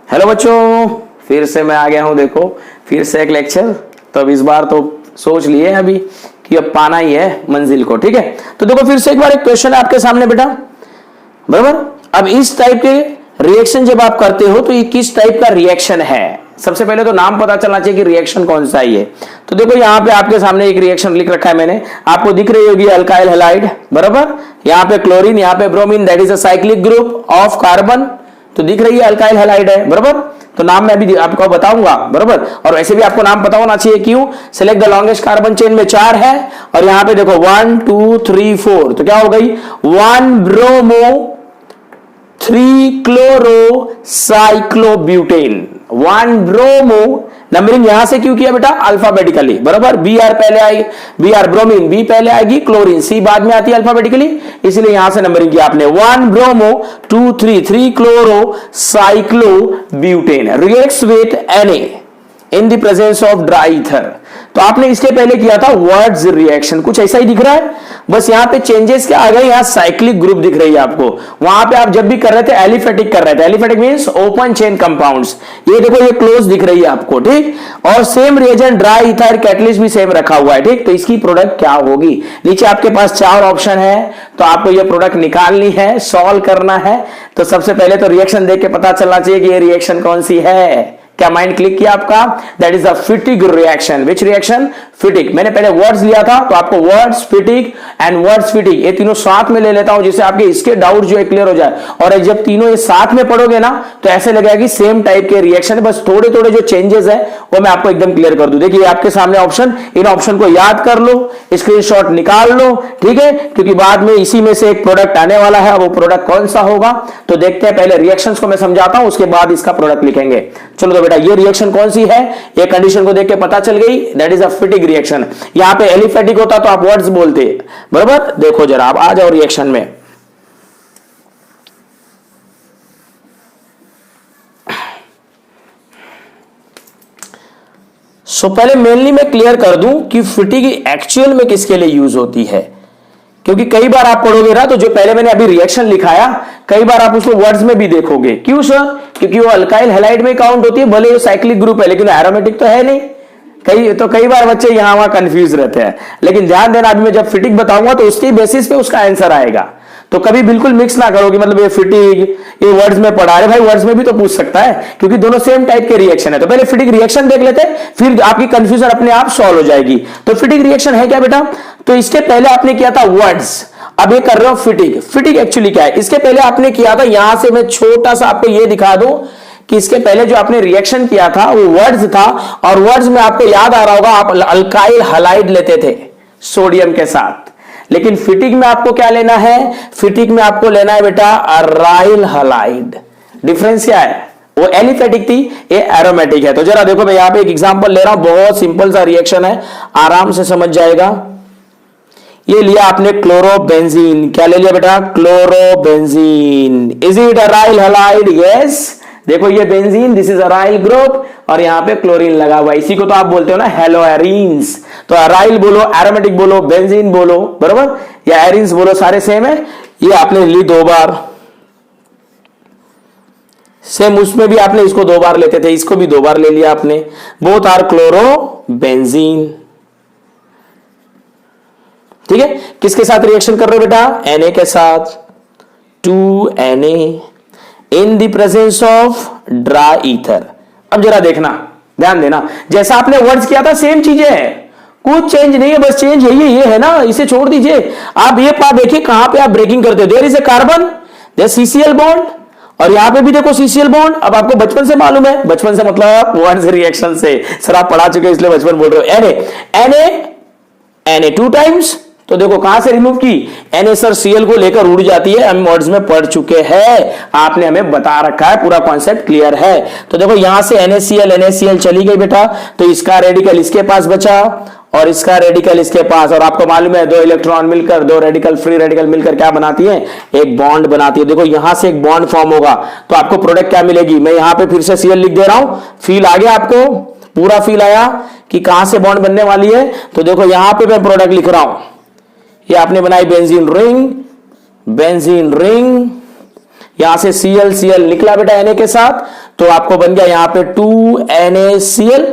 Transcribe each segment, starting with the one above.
Hello बच्चों, फिर से मैं आ गया हूं। देखो फिर से एक लेक्चर। तो अब इस बार तो सोच लिए अभी कि अब पाना ही है मंजिल को। ठीक है, तो देखो फिर से एक बार एक क्वेश्चन है आपके सामने बेटा, बराबर। अब इस टाइप के रिएक्शन जब आप करते हो तो ये किस टाइप का रिएक्शन है, सबसे पहले तो नाम पता चलना चाहिए कि रिएक्शन कौन सा है ये। तो देखो यहाँ पे आपके सामने एक रिएक्शन लिख रखा है मैंने, आपको दिख रही होगी अल्काइल हैलाइड, बराबर। यहाँ पे क्लोरीन, यहाँ पे bromine, that is a cyclic group of carbon. तो दिख रही है अल्काइल हैलाइड है, बराबर। तो नाम मैं अभी आपको बताऊंगा, बराबर। और वैसे भी आपको नाम पता होना चाहिए, क्यों? Select the longest carbon chain में 4 है और यहाँ पे देखो 1 2 3 4, तो क्या हो गई 1 bromo 3 chloro cyclobutane. 1 bromo, numbering यहां से क्यों किया बेटा? अल्फाबेटिकली, बराबर। बी आर पहले आएगी, बी आर ब्रोमीन, बी पहले आएगी, क्लोरीन सी बाद में आती है अल्फाबेटिकली, इसलिए यहां से नंबरिंग किया आपने। 1 bromo 2 3 chloro cyclobutane reacts with Na in the presence of dry ether. तो आपने इसके पहले किया था वर्ड्स रिएक्शन, कुछ ऐसा ही दिख रहा है, बस यहां पे चेंजेस क्या आ गए, यहां साइक्लिक ग्रुप दिख रही है आपको। वहां पे आप जब भी कर रहे थे एलिफेटिक कर रहे थे, aliphatic means open chain compounds, ये देखो ये क्लोज दिख रही है आपको, ठीक। और same reagent dry ether catalyst भी सेम रखा हुआ है, ठीक। तो इसकी प्रोडक्ट क्या होगी? नीचे आपके पास 4 ऑप्शन है, तो आपको ये प्रोडक्ट निकालनी है, सॉल्व करना है। तो सबसे पहले तो रिएक्शन देख के पता चलना चाहिए कि ये रिएक्शन कौन सी है। क्या माइंड क्लिक किया आपका? That is the Fittig reaction. Which reaction? Fittig. मैंने पहले वर्ड्स लिया था, तो आपको Wurtz Fittig and Wurtz Fittig ये तीनों साथ में ले लेता हूं, जिससे आपके इसके डाउट जो है क्लियर हो जाए। और जब तीनों ये साथ में पढ़ोगे ना तो ऐसे लगेगा कि सेम टाइप के रिएक्शन है, बस थोड़े थोड़े जो चेंजेस है वो मैं आपको एकदम क्लियर कर दूं। देखिए आपके सामने ऑप्शन, इन ऑप्शन को याद कर लो, स्क्रीनशॉट निकाल लो, ठीक है, क्योंकि बाद में इसी में से एक प्रोडक्ट आने वाला है। वो प्रोडक्ट कौन सा होगा तो देखते हैं, पहले रिएक्शंस को मैं समझाता हूं, उसके बाद इसका प्रोडक्ट लिखेंगे। चलो तो बेटा ये रिएक्शन कौन सी है, ये कंडीशन को देख के पता चल गई, दैट इज अ फिटिग रिएक्शन। यहां पे एलिफेटिक होता तो आप वर्ड्स बोलते, बराबर। देखो जरा आप आ जाओ रिएक्शन में। पहले मेनली मैं क्लियर कर दूं कि फिटिग एक्चुअल में किसके लिए यूज होती है, क्योंकि कई बार आप पढ़ोगे ना तो जो पहले मैंने अभी रिएक्शन लिखाया, कई बार आप उसको वर्ड्स में भी देखोगे। क्यों सर? क्योंकि वो अल्काइल हैलाइड में काउंट होती है, भले वो साइक्लिक ग्रुप है लेकिन एरोमेटिक तो है नहीं। कई बार बच्चे यहां वहां कंफ्यूज रहते हैं, लेकिन ध्यान देना, अभी मैं जब फिटिग बताऊंगा तो उसके बेसिस पे उसका आंसर आएगा। तो कभी बिल्कुल मिक्स ना करो कि मतलब ये फिटिग ये वर्ड्स में पढ़ा रहे, भाई वर्ड्स में भी तो पूछ सकता है, क्योंकि दोनों सेम टाइप के रिएक्शन है। तो पहले फिटिग रिएक्शन देख लेते हैं, फिर आपकी कंफ्यूजन अपने आप सॉल्व हो जाएगी। तो फिटिग रिएक्शन है क्या बेटा? तो इसके पहले आपने किया था वर्ड्स, अब ये कर रहे हो फिटिग। फिटिग एक्चुअली क्या है? इसके पहले आपने किया था, यहां से मैं छोटा सा आपको ये दिखा दूं कि इसके पहले जो आपने रिएक्शन किया था वो वर्ड्स था, और वर्ड्स में आपको याद आ रहा होगा आप अल्काइल हैलाइड लेते थे सोडियम के साथ, लेकिन फिटिग में आपको क्या लेना है? फिटिग में आपको लेना है बेटा अराइल हैलाइड। डिफरेंस क्या है? वो एलिफेटिक थी, ये एरोमेटिक है। तो जरा देखो मैं यहां पे एक एग्जांपल ले रहा हूं, बहुत सिंपल सा रिएक्शन है, आराम से समझ जाएगा। ये लिया आपने क्लोरोबेंजीन, क्या ले लिया बेटा? Chlorobenzene. Is it aryl halide? Yes. देखो ये benzene, this is aryl group, और यहां पे क्लोरीन लगा हुआ है, इसी को तो आप बोलते हो ना हेलोएरीन्स। तो अराइल बोलो, एरोमेटिक बोलो, बेंजीन बोलो, बराबर, या एरीन्स बोलो, सारे सेम है। ये आपने ली 2 बार, सेम उसमें भी आपने इसको 2 बार लेते थे, इसको भी 2 बार ले लिया आपने। बोथ आर क्लोरोबेंजीन, ठीक है। किसके साथ रिएक्शन कर रहे हो बेटा? Na के साथ, 2Na in the presence of dry ether. अब जरा देखना, ध्यान देना, जैसा आपने वर्ड्स किया था सेम चीजें हैं, कुछ चेंज नहीं है, बस चेंज यही है ना, इसे छोड़ दीजिए। आप ये पार्ट देखिए कहां पे आप ब्रेकिंग करते हो, there is a carbon, there CCL bond, और यहां पे भी देखो सीसीएल बॉन्ड। अब आपको बचपन से मालूम है, बचपन से मतलब वर्ड्स रिएक्शन से, सर आप पढ़ा चुके इसलिए बचपन बोल रहे हो। Na 2 टाइम्स, तो देखो कहां से रिमूव की, NaCl को लेकर उड़ जाती है, हम वर्ड्स में पढ़ चुके हैं, आपने हमें बता रखा है, पूरा कॉन्सेप्ट क्लियर है। तो देखो यहां से NaCl चली गई बेटा, तो इसका रेडिकल इसके पास बचा और इसका रेडिकल इसके पास, और आपको मालूम है 2 इलेक्ट्रॉन मिलकर, 2 रेडिकल फ्री रेडिकल मिलकर क्या बनाती है? एक बॉन्ड बनाती है। देखो यहां से एक बॉन्ड फॉर्म होगा, तो आपको प्रोडक्ट क्या मिलेगी? मैं यहां पे फिर से Cl लिख दे रहा हूं, फील आ गया आपको, पूरा फील आया कि कहां से बॉन्ड बनने वाली है। तो देखो यहां पे मैं प्रोडक्ट लिख रहा हूं, ये आपने बनाई बेंजीन रिंग, यहां से Cl निकला बेटा Na के साथ, तो आपको बन गया यहां पे 2NaCl।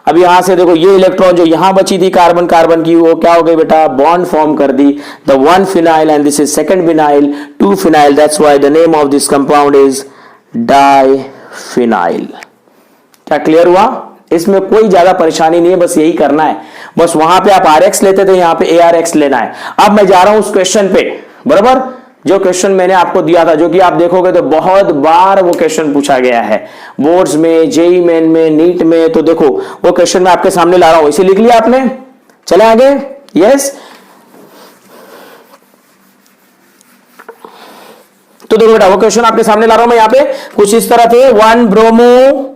अब यहां से देखो ये इलेक्ट्रॉन जो यहां बची थी कार्बन कार्बन की, वो क्या हो गई बेटा, बॉन्ड फॉर्म कर दी, the 1 phenyl and this is second phenyl, 2 phenyl, that's why the name of this compound is diphenyl. क्या क्लियर हुआ? इसमें कोई ज्यादा परेशानी नहीं है, बस यही करना है। बस वहां पे आप RX लेते थे, यहां पे ARX लेना है। अब मैं जा रहा हूं उस क्वेश्चन पे, बराबर, जो क्वेश्चन मैंने आपको दिया था, जो कि आप देखोगे तो बहुत बार वो क्वेश्चन पूछा गया है बोर्ड्स में, जेई मेन में, नीट में। तो देखो वो क्वेश्चन मैं आपके सामने ला रहा हूं, इसे लिख लिया आपने? चले आगे। यस, तो देखो बेटा वो क्वेश्चन आपके सामने ला रहा हूं मैं, यहां पे कुछ इस तरह थे, 1 bromo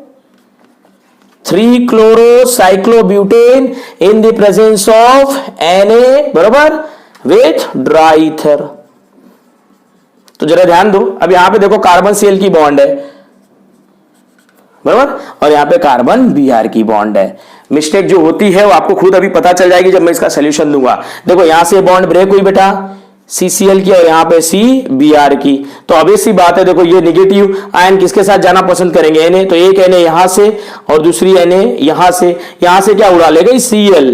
3 chloro cyclobutane in the presence of Na, बराबर, विथ ड्राई ईथर। तो जरा ध्यान दो, अब यहां पे देखो कार्बन Cl की बॉन्ड है, बराबर, और यहां पे कार्बन Br की बॉन्ड है। मिस्टेक जो होती है वो आपको खुद अभी पता चल जाएगी जब मैं इसका सोल्यूशन दूंगा। देखो यहां से बॉन्ड ब्रेक हुई बेटा CCl की, और यहां पे CBr की। तो obvious सी बात है, देखो ये निगेटिव आयन किसके साथ जाना पसंद करेंगे, Na। तो एक Na यहां से और दूसरी Na यहां से क्या उड़ा ले गई, Cl,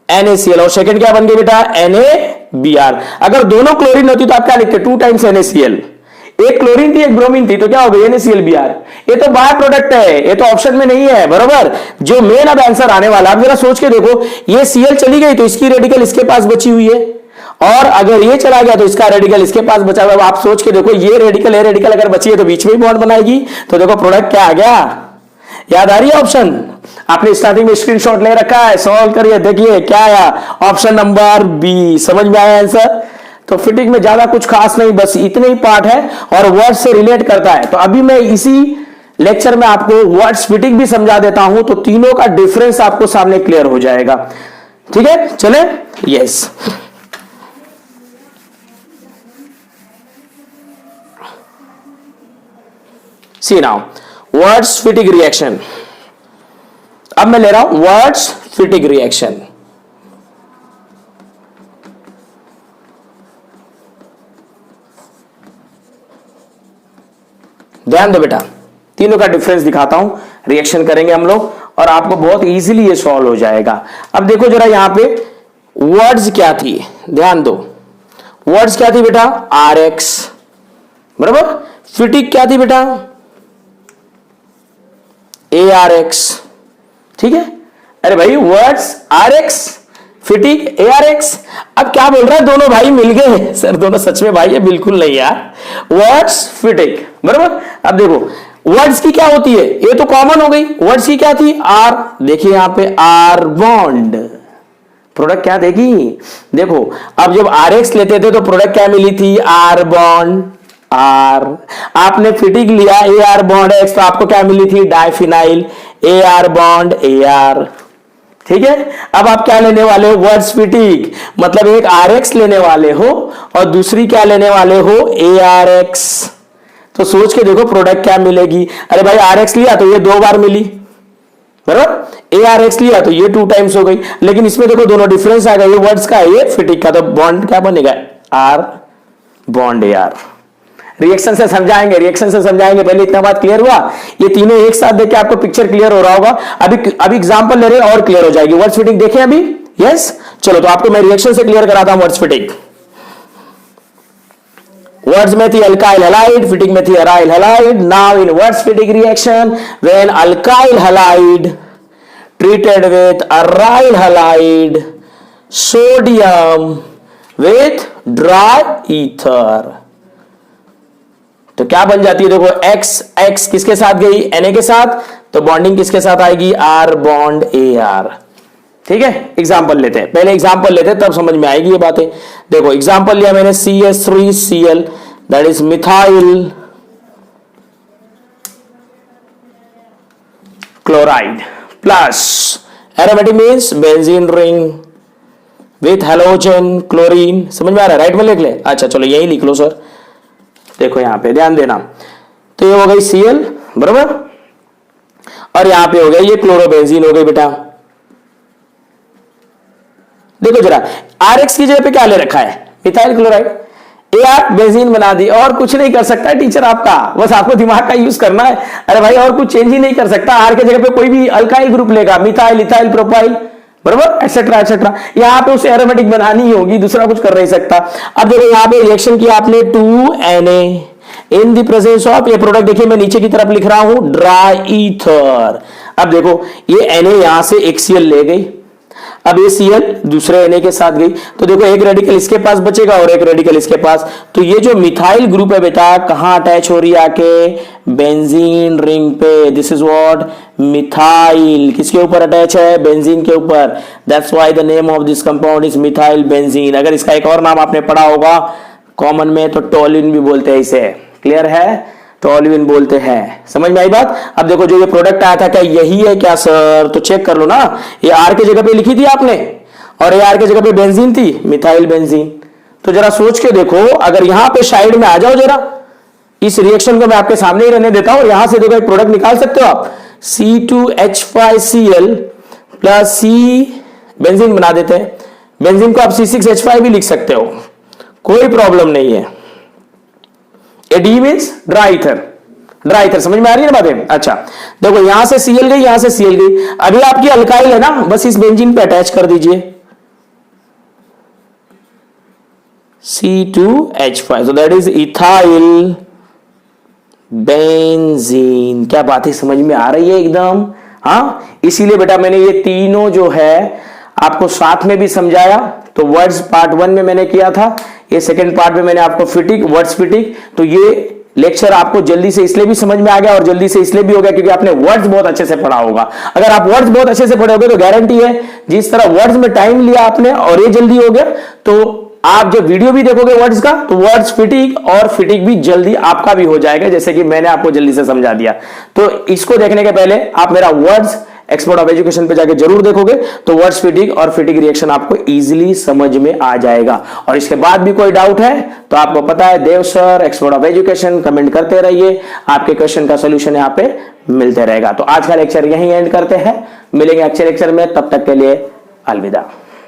NaCl, और सेकंड क्या बन गई बेटा, NaBr। अगर दोनों क्लोरीन होती तो आप क्या लिखते, 2 टाइम्स NaCl। एक क्लोरीन थी एक ब्रोमीन थी, तो क्या हो गई, NaClBr। ये तो बाय प्रोडक्ट है, ये तो ऑप्शन में नहीं है, बराबर। जो मेन अब आंसर आने वाला, आप जरा सोच के देखो, ये Cl चली गई तो इसकी रेडिकल इसके पास बची हुई है, और अगर ये चला गया तो इसका रेडिकल इसके पास बचा हुआ है। आप सोच के देखो, ये रेडिकल अगर बची है तो बीच में ही बॉन्ड बनाएगी। तो देखो प्रोडक्ट क्या आ गया, याद आ रही है ऑप्शन? आपने स्टार्टिंग में स्क्रीनशॉट ले रखा है, सॉल्व करिए, देखिए क्या आया, ऑप्शन नंबर बी। समझ में आया आंसर? तो फिटिंग में ज्यादा कुछ खास नहीं, बस इतने ही पार्ट है और वर्ड से रिलेट करता है। तो अभी मैं इसी लेक्चर में आपको वर्ड्स फिटिंग भी समझा देता हूं, तो तीनों का डिफरेंस आपको सामने क्लियर हो जाएगा। ठीक है, चले। यस, सी नाउ वर्ड्स फिटिंग रिएक्शन। अब मैं ले रहा हूं वर्ड्स फिटिंग रिएक्शन। ध्यान दो बेटा, तीनों का डिफरेंस दिखाता हूं, रिएक्शन करेंगे हम लोग और आपको बहुत इजीली ये सॉल्व हो जाएगा। अब देखो जरा यहां पे वर्ड्स क्या थी, ध्यान दो, वर्ड्स क्या थी बेटा, RX, बराबर। फिटिंग क्या थी बेटा, ARX। ठीक है, अरे भाई वर्ड्स RX, फिटिंग ARX। अब क्या बोल रहा है, दोनों भाई मिल गए सर, दोनों सच में भाई है? बिल्कुल नहीं यार, वर्ड्स फिटिंग, बराबर। अब देखो वर्ड्स की क्या होती है, ये तो कॉमन हो गई, वर्ड्स की क्या थी, R। देखिए यहां पे R बॉन्ड, प्रोडक्ट क्या देगी, देखो अब जब RX लेते थे तो प्रोडक्ट क्या मिली थी, R बॉन्ड R। आपने फिटिंग लिया AR बॉन्ड X, तो आपको क्या मिली थी, डाइफिनाइल, AR बॉन्ड AR। ठीक है, अब आप क्या लेने वाले हो, वर्ड्स फिटिंग, मतलब एक RX लेने वाले हो और दूसरी क्या लेने वाले हो, ARX। तो सोच के देखो प्रोडक्ट क्या मिलेगी। अरे भाई RX लिया तो ये 2 बार मिली, बराबर, ARX लिया तो ये 2 टाइम्स हो गई, लेकिन इसमें देखो दोनों डिफरेंस आ गया, ये वर्ड्स का है, ये फिटिंग का, तो बॉन्ड क्या बनेगा, R बॉन्ड AR। रिएक्शन से समझाएंगे, पहले इतना बात क्लियर हुआ, ये तीनों एक साथ देख के आपको पिक्चर क्लियर हो रहा होगा। अभी एग्जांपल ले रहे हैं और क्लियर हो जाएगी। वर्ड्स फिटिंग देखें अभी, यस। चलो तो आपको मैं रिएक्शन से क्लियर कराता हूं वर्ड्स फिटिंग। वर्ड्स में थी अल्काइल हैलाइड, फिटिंग में थी aryl halide. Now in words fitting reaction, when alkyl halide treated with aryl halide sodium with dry ether, तो क्या बन जाती है, देखो X किसके साथ गई, Na के साथ, तो बॉन्डिंग किसके साथ आएगी, R बॉन्ड AR। ठीक है, एग्जांपल लेते हैं, पहले एग्जांपल लेते हैं तब समझ में आएगी ये बातें। देखो एग्जांपल लिया मैंने CH3Cl, that is methyl chloride plus aromatic means benzene ring with halogen chlorine. समझ में आ रहा है, राइट में लिख ले, अच्छा चलो यही लिख लो सर। देखो यहां पे ध्यान देना, तो ये हो गई Cl, बराबर, और यहां पे हो गया ये क्लोरोबेंजीन हो गई बेटा। देखो जरा RX की जगह पे क्या ले रखा है, मिथाइल क्लोराइड, यार बेंजीन बना दी और कुछ नहीं कर सकता टीचर आपका, बस आपको दिमाग का यूज करना है। अरे भाई और कुछ चेंज ही नहीं कर सकता, आर के जगह पे कोई भी अल्काइल ग्रुप लेगा, मिथाइल, इथाइल, प्रोपाइल, बराबर, एटसेट्रा एटसेट्रा। यहाँ पे उसे एरोमेटिक बनानी होगी, दूसरा कुछ कर नहीं सकता। अब देखो यहाँ पे रिएक्शन किया आपने 2Na in the presence of, ये प्रोडक्ट देखिए मैं नीचे की तरफ लिख रहा हूं ड्राई ईथर। अब देखो ये Na यहां से एक Cl ले गई, अब ये Cl दूसरे Na के साथ गई, तो देखो एक रेडिकल इसके पास बचेगा और एक रेडिकल इसके पास। तो ये जो मिथाइल ग्रुप है बेटा कहां अटैच हो रही है आके, बेंजीन रिंग पे। दिस इज व्हाट, मिथाइल किसके ऊपर अटैच है, बेंजीन के ऊपर। That's why the name of this compound is methyl benzene. अगर इसका एक और नाम आपने पढ़ा होगा कॉमन में तो टोल्यूइन भी बोलते हैं इसे, क्लियर है, टोल्यूइन बोलते हैं। समझ में आई बात। अब देखो जो ये प्रोडक्ट आया था क्या यही है क्या सर, तो चेक कर लो ना, ये आर के जगह पे लिखी थी आपने और ये आर के जगह पे बेंजीन थी, मिथाइल बेंजीन। तो जरा सोच के देखो, अगर यहां पे साइड में आ जाओ जरा, इस रिएक्शन को मैं आपके सामने ही रहने देता हूं और यहां से देखो एक प्रोडक्ट निकाल सकते हो आप, C2H5Cl प्लस C बेंजीन बना देते हैं। बेंजीन को आप C6H5 भी लिख सकते हो, कोई प्रॉब्लम नहीं है। D means dry ether, dry ether, समझ में आ रही है ना बातें। अच्छा देखो यहां से Cl गई, यहां से Cl गई, अभी आपकी अल्काइल है ना, बस इस बेंजीन पे अटैच कर दीजिए C2H5, so that is ethyl benzene. क्या बात है, समझ में आ रही है एकदम। हाँ इसीलिए बेटा मैंने ये तीनों जो है आपको साथ में भी समझाया। तो वर्ड्स पार्ट 1 में मैंने किया था, ये सेकंड पार्ट में मैंने आपको फिटिक, वर्ड्स फिटिक। तो ये लेक्चर आपको जल्दी से इसलिए भी समझ में आ गया और जल्दी से इसलिए भी हो गया क्योंकि आपने वर्ड्स बहुत अच्छे से पढ़ा होगा। अगर आप वर्ड्स बहुत अच्छे से पढ़े होगे तो गारंटी है जिस तरह वर्ड्स में टाइम लिया आपने और ये जल्दी हो गया, तो आप जब वीडियो भी देखोगे वर्ड्स का तो वर्ड्स फिटिक और फिटिक भी जल्दी आपका भी हो जाएगा, जैसे कि मैंने आपको जल्दी से समझा दिया। तो इसको देखने के पहले आप मेरा वर्ड्स एक्सपर्ट ऑफ एजुकेशन पे जाके जरूर देखोगे तो वर्ड्स फिटिक और फिटिक रिएक्शन आपको इजीली समझ में आ जाएगा। और इसके बाद भी कोई डाउट है तो आपको पता है Dev sir expert of education, comment करते रहिए, आपके क्वेश्चन का सोल्यूशन यहाँ पे मिलते रहेगा। तो आज का लेक्चर यहीं एंड करते हैं, मिलेंगे अगले लेक्चर में, तब तक के लिए अलविदा।